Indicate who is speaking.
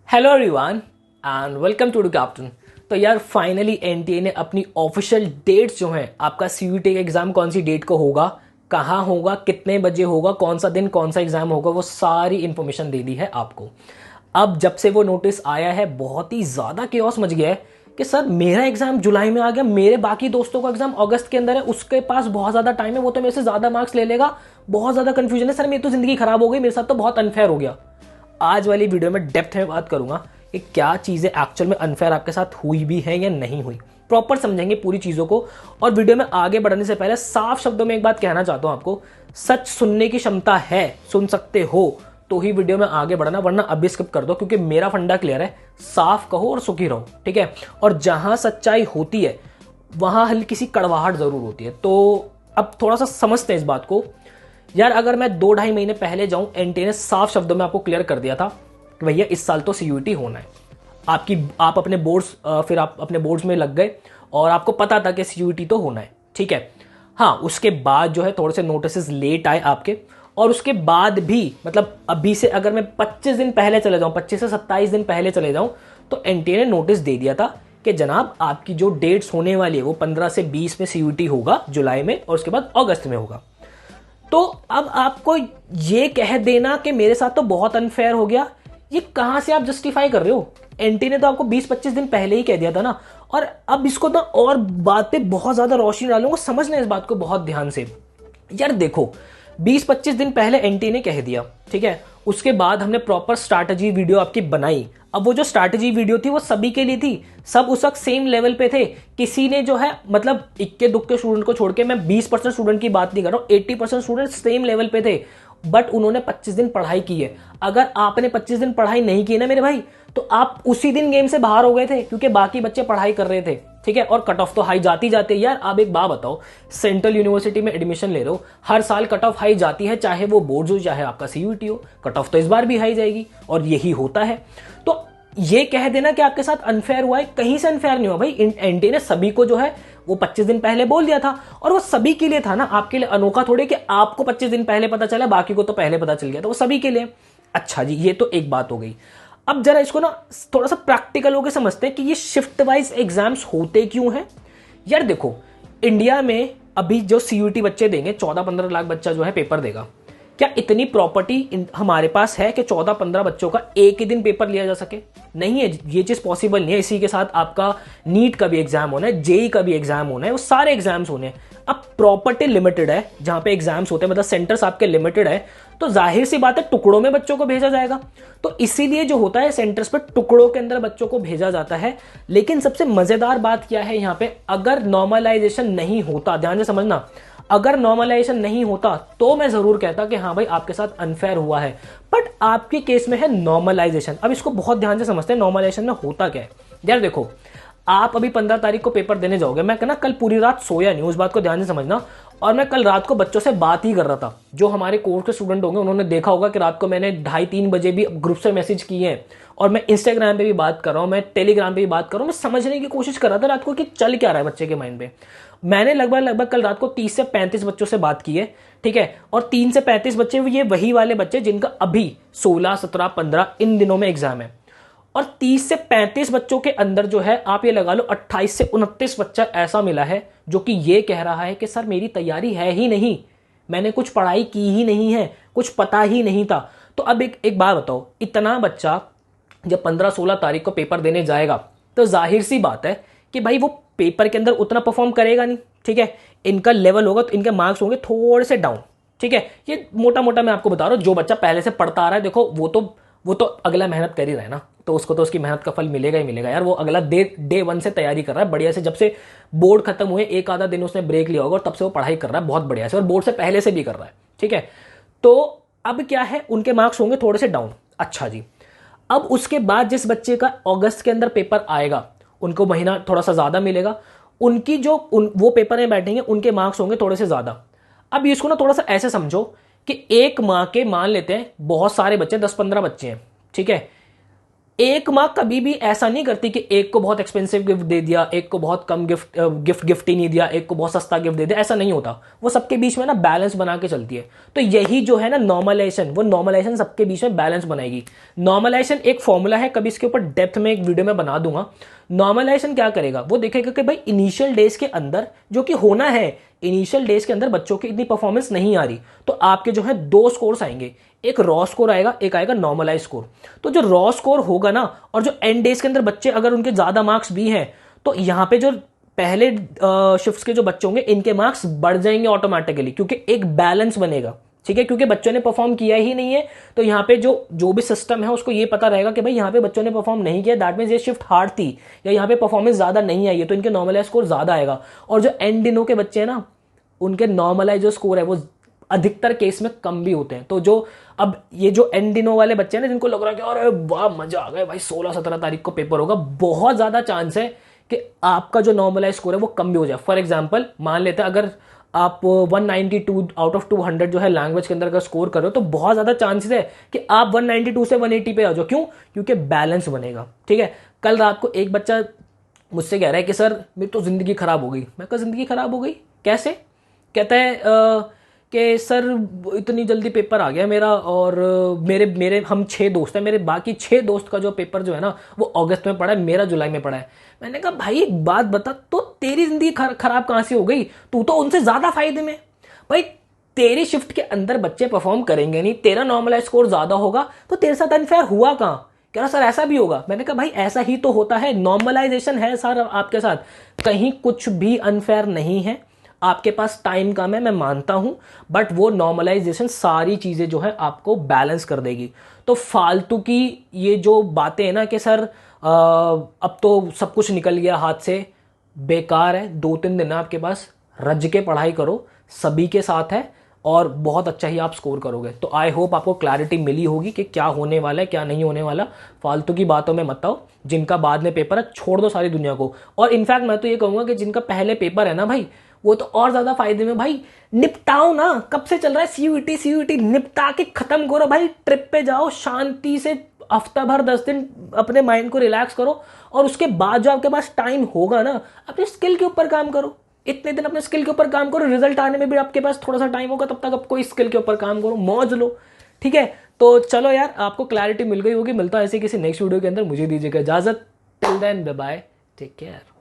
Speaker 1: Hello everyone and welcome to captain. तो यार finally NTA ने अपनी ऑफिशियल डेट्स जो हैं, आपका सीयूईटी का एग्जाम कौन सी डेट को होगा, कहाँ होगा, कितने बजे होगा, कौन सा दिन, कौन सा एग्जाम होगा, वो सारी इंफॉर्मेशन दे दी है आपको। अब जब से वो नोटिस आया है बहुत ही ज़्यादा केओस मच गया है कि सर मेरा एग्जाम जुलाई में आ गया, मेरे बाकी दोस्तों का एग्जाम अगस्त के अंदर है, उसके पास बहुत ज़्यादा टाइम है, वो तो मेरे से ज़्यादा मार्क्स ले लेगा। बहुत ज़्यादा कंफ्यूजन है सर, मेरी तो ज़िंदगी खराब हो गई, मेरे साथ तो बहुत अनफेयर हो गया। आज वाली वीडियो में डेप्थ में बात करूंगा कि क्या चीज़ें एक्चुअल में अनफेयर आपके साथ हुई भी है या नहीं हुई। प्रॉपर समझेंगे पूरी चीज़ों को। और वीडियो में आगे बढ़ने से पहले साफ शब्दों में एक बात कहना चाहता हूं आपको, सच सुनने की क्षमता है, सुन सकते हो तो ही वीडियो में आगे बढ़ना, वरना अभी स्किप कर दो, क्योंकि मेरा फंडा क्लियर है, साफ कहो और सुखी रहो, ठीक है। और जहां सच्चाई होती है वहां हल्की सी कड़वाहट जरूर होती है। तो अब थोड़ा सा समझते हैं इस बात को। यार अगर मैं 2-2.5 महीने पहले जाऊं, एनटीए ने साफ शब्दों में आपको क्लियर कर दिया था कि भैया इस साल तो सीयूईटी होना है। आप अपने बोर्ड्स, फिर आप अपने बोर्ड्स में लग गए और आपको पता था कि सीयूईटी तो होना है, ठीक है। हाँ, उसके बाद जो है थोड़े से नोटिस लेट आए आपके, और उसके बाद भी मतलब अभी से अगर मैं 25 दिन पहले चले जाऊं, 25 से 27 दिन पहले चले जाऊं, तो एनटीए ने नोटिस दे दिया था कि जनाब आपकी जो डेट्स होने वाली है वो 15 से 20 में सीयूईटी होगा जुलाई में, और उसके बाद अगस्त में होगा। तो अब आपको ये कह देना कि मेरे साथ तो बहुत अनफेयर हो गया, ये कहां से आप जस्टिफाई कर रहे हो? एनटी ने तो आपको 20-25 दिन पहले ही कह दिया था ना। और अब इसको ना और बात पे बहुत ज्यादा रोशनी डालूंगा, समझ लें इस बात को बहुत ध्यान से। यार देखो, 20-25 दिन पहले एनटी ने कह दिया, ठीक है। उसके बाद हमने प्रॉपर स्ट्रैटेजी वीडियो आपकी बनाई। अब वो जो स्ट्रैटेजी वीडियो थी वो सभी के लिए थी, सब उस वक्त सेम लेवल पे थे। किसी ने जो है मतलब इक्के दुक्के स्टूडेंट को छोड़ के, मैं 20% स्टूडेंट की बात नहीं कर रहा हूँ, 80% स्टूडेंट सेम लेवल पे थे। बट उन्होंने 25 दिन पढ़ाई की है। अगर आपने 25 दिन पढ़ाई नहीं की ना मेरे भाई, तो आप उसी दिन गेम से बाहर हो गए थे, क्योंकि बाकी बच्चे पढ़ाई कर रहे थे, ठीक है। और कट ऑफ तो हाई जाती जाती है। यार आप एक बात बताओ, सेंट्रल यूनिवर्सिटी में एडमिशन ले रहे हो, हर साल कट ऑफ हाई जाती है, चाहे वो बोर्ड हो चाहे आपका सीयूईटी हो, कट ऑफ तो इस बार भी हाई जाएगी, और यही होता है। तो ये कह देना कि आपके साथ अनफेयर हुआ है, कहीं से अनफेयर नहीं हुआ भाई। एनटी ने सभी को जो है वो 25 दिन पहले बोल दिया था, और वो सभी के लिए था ना, आपके लिए अनोखा थोड़े कि आपको 25 दिन पहले पता चला, बाकी को तो पहले पता चल गया था, वो सभी के लिए। अच्छा जी, ये तो एक बात हो गई। अब जरा इसको ना थोड़ा सा प्रैक्टिकल होकर समझते हैं कि ये शिफ्ट वाइज एग्जाम्स होते क्यों हैं। यार देखो, इंडिया में अभी जो सीयूईटी बच्चे देंगे, 14-15 लाख बच्चा जो है पेपर देगा। क्या इतनी प्रॉपर्टी हमारे पास है कि 14-15 बच्चों का एक ही दिन पेपर लिया जा सके? नहीं है, ये चीज पॉसिबल नहीं है। इसी के साथ आपका नीट का भी एग्जाम होना है, जेई का भी एग्जाम होना है, वो सारे एग्जाम्स होने हैं। अब प्रॉपर्टी लिमिटेड है, जहां पे एग्जाम्स होते हैं, मतलब सेंटर्स आपके लिमिटेड है, तो जाहिर सी बात है टुकड़ों में बच्चों को भेजा जाएगा। तो इसीलिए जो होता है, सेंटर्स पर टुकड़ों के अंदर बच्चों को भेजा जाता है। लेकिन सबसे मजेदार बात क्या है यहाँ पे, अगर नॉर्मलाइजेशन नहीं होता, ध्यान से समझना, अगर नॉर्मलाइजेशन नहीं होता तो मैं जरूर कहता कि हाँ भाई आपके साथ अनफेयर हुआ है। बट आपके केस में है नॉर्मलाइजेशन। अब इसको बहुत ध्यान से समझते हैं, नॉर्मलाइजेशन में होता क्या है। यार देखो, आप अभी 15 तारीख को पेपर देने जाओगे, मैं कहना कल पूरी रात सोया नहीं, उस बात को ध्यान से समझना। और मैं कल रात को बच्चों से बात ही कर रहा था, जो हमारे कोर्स के स्टूडेंट होंगे उन्होंने देखा होगा कि रात को मैंने 2:30-3 बजे भी ग्रुप से मैसेज किए हैं, और मैं इंस्टाग्राम पे भी बात कर रहा हूँ, मैं टेलीग्राम पे भी बात कर रहा हूँ, मैं समझने की कोशिश कर रहा था रात को कि चल क्या रहा है बच्चे के माइंड पे। मैंने लगभग कल रात को 30 से 35 बच्चों से बात की है, ठीक है। और 3 से 35 बच्चे ये वही वाले बच्चे जिनका अभी 16, 17, 15 इन दिनों में एग्जाम है। और 30 से 35 बच्चों के अंदर जो है आप ये लगा लो 28 से 29 बच्चा ऐसा मिला है जो कि ये कह रहा है कि सर मेरी तैयारी है ही नहीं, मैंने कुछ पढ़ाई की ही नहीं है, कुछ पता ही नहीं था। तो अब एक बात बताओ, इतना बच्चा जब 15-16 तारीख को पेपर देने जाएगा, तो जाहिर सी बात है कि भाई वो पेपर के अंदर उतना परफॉर्म करेगा नहीं, ठीक है। इनका लेवल होगा तो इनके मार्क्स होंगे थोड़े से डाउन, ठीक है। ये मोटा मोटा मैं आपको बता रहा हूँ। जो बच्चा पहले से पढ़ता आ रहा है, देखो वो तो अगला मेहनत कर ही रहा है ना, तो उसको तो उसकी मेहनत का फल मिलेगा ही मिलेगा। यार वो अगला डे 1 से तैयारी कर रहा है बढ़िया से, जब से बोर्ड खत्म हुए एक आधा दिन उसने ब्रेक लिया होगा, और तब से वो पढ़ाई कर रहा है बहुत बढ़िया से, और बोर्ड से पहले से भी कर रहा है, ठीक है। तो अब क्या है, उनके मार्क्स होंगे थोड़े से डाउन। अच्छा जी, अब उसके बाद जिस बच्चे का अगस्त के अंदर पेपर आएगा, उनको महीना थोड़ा सा ज्यादा मिलेगा, उनकी जो वो पेपर में बैठेंगे उनके मार्क्स होंगे थोड़े से ज्यादा। अब इसको ना थोड़ा सा ऐसे समझो कि एक माँ के मान लेते हैं बहुत सारे बच्चे, 10-15 बच्चे हैं, ठीक है। एक माँ कभी भी ऐसा नहीं करती कि एक को बहुत एक्सपेंसिव गिफ्ट दे दिया, एक को बहुत कम गिफ्ट ही नहीं दिया, एक को बहुत सस्ता गिफ्ट दे दिया, ऐसा नहीं होता। वो सबके बीच में ना बैलेंस बना के चलती है। तो यही जो है ना नॉर्मलाइजेशन, वो नॉर्मलाइजेशन सबके बीच में बैलेंस बनाएगी। नॉर्मलाइजेशन एक फॉर्मूला है, कभी इसके ऊपर डेप्थ में एक वीडियो में बना दूंगा। नॉर्मलाइजेशन क्या करेगा, वो देखेगा कि भाई इनिशियल डेज के अंदर जो कि होना है, इनिशियल डेज के अंदर बच्चों की इतनी परफॉर्मेंस नहीं आ रही, तो आपके जो है दो स्कोर्स आएंगे, एक रॉ स्कोर आएगा, एक आएगा नॉर्मलाइज स्कोर। तो जो रॉ स्कोर होगा ना, और जो एंड डेज के अंदर बच्चे अगर उनके ज्यादा मार्क्स भी हैं, तो यहां पे जो पहले शिफ्ट्स के जो बच्चे होंगे इनके मार्क्स बढ़ जाएंगे ऑटोमेटिकली, क्योंकि एक बैलेंस बनेगा। ठीक है, क्योंकि बच्चों ने परफॉर्म किया ही नहीं है, तो यहाँ पे जो जो भी सिस्टम है उसको ये पता रहेगा कि भाई यहाँ पे बच्चों ने परफॉर्म नहीं किया, दैट मींस ये शिफ्ट हार्ड थी, या यहाँ पे परफॉर्मेंस ज्यादा नहीं आई है, तो इनके नॉर्मलाइज स्कोर ज्यादा आएगा। और जो एंड दिनों के बच्चे हैं ना, उनके नॉर्मलाइज जो स्कोर है वो अधिकतर केस में कम भी होते हैं। तो जो अब ये जो एंड दिनों वाले बच्चे हैं ना, जिनको लग रहा है कि अरे वाह मजा आ गया भाई, 16-17 तारीख को पेपर होगा, बहुत ज्यादा चांस है कि आपका जो नॉर्मलाइज स्कोर है वो कम भी हो जाए। फॉर एग्जाम्पल मान लेते हैं अगर आप 192 आउट ऑफ 200 जो है लैंग्वेज के अंदर अगर स्कोर कर रहे हो, तो बहुत ज्यादा चांसेस है कि आप 192 से 180 पे आ जाओ। क्यों? क्योंकि बैलेंस बनेगा। ठीक है, कल रात को एक बच्चा मुझसे कह रहा है कि सर मेरी तो जिंदगी खराब हो गई। मैं कहा जिंदगी खराब हो गई कैसे? कहता है कि सर इतनी जल्दी पेपर आ गया मेरा, और मेरे मेरे हम 6 दोस्त हैं, मेरे बाकी 6 दोस्त का जो पेपर जो है ना वो अगस्त में पड़ा है, मेरा जुलाई में पड़ा है। मैंने कहा भाई एक बात बता, तो तेरी जिंदगी खराब कहां से हो गई? तू तो उनसे ज्यादा फायदे में। भाई तेरी शिफ्ट के अंदर बच्चे परफॉर्म करेंगे नहीं, तेरा नॉर्मलाइज स्कोर ज्यादा होगा, तो तेरे साथ अनफेयर हुआ कहां? कह रहा सर ऐसा भी होगा। मैंने कहा भाई ऐसा ही तो होता है, नॉर्मलाइजेशन है सर आपके साथ, कहीं कुछ भी अनफेयर नहीं है। आपके पास टाइम कम है, मैं मानता हूं, बट वो नॉर्मलाइजेशन सारी चीजें जो है आपको बैलेंस कर देगी। तो फालतू की ये जो बातें हैं ना कि सर अब तो सब कुछ निकल गया हाथ से, बेकार है। 2-3 दिन है आपके पास, रज के पढ़ाई करो, सभी के साथ है, और बहुत अच्छा ही आप स्कोर करोगे। तो आई होप आपको क्लैरिटी मिली होगी कि क्या होने वाला है क्या नहीं होने वाला। फालतू की बातों में मत आओ, जिनका बाद में पेपर है छोड़ दो सारी दुनिया को। और इनफैक्ट मैं तो ये कहूंगा कि जिनका पहले पेपर है ना भाई, वो तो और ज्यादा फायदे में। भाई निपटाओ ना, कब से चल रहा है सीयूईटी निपटा के खत्म करो भाई। ट्रिप पे जाओ शांति से, हफ्ता भर 10 दिन अपने माइंड को रिलैक्स करो, और उसके बाद जो आपके पास टाइम होगा ना, अपने स्किल के ऊपर काम करो। इतने दिन अपने स्किल के ऊपर काम करो, रिजल्ट आने में भी आपके पास थोड़ा सा टाइम होगा, तब तक आप कोई स्किल के ऊपर काम करो, मौज लो। ठीक है, तो चलो यार, आपको क्लैरिटी मिल गई होगी। मिलता है ऐसे किसी नेक्स्ट वीडियो के अंदर, मुझे दीजिएगा इजाजत। Till then bye bye, take care.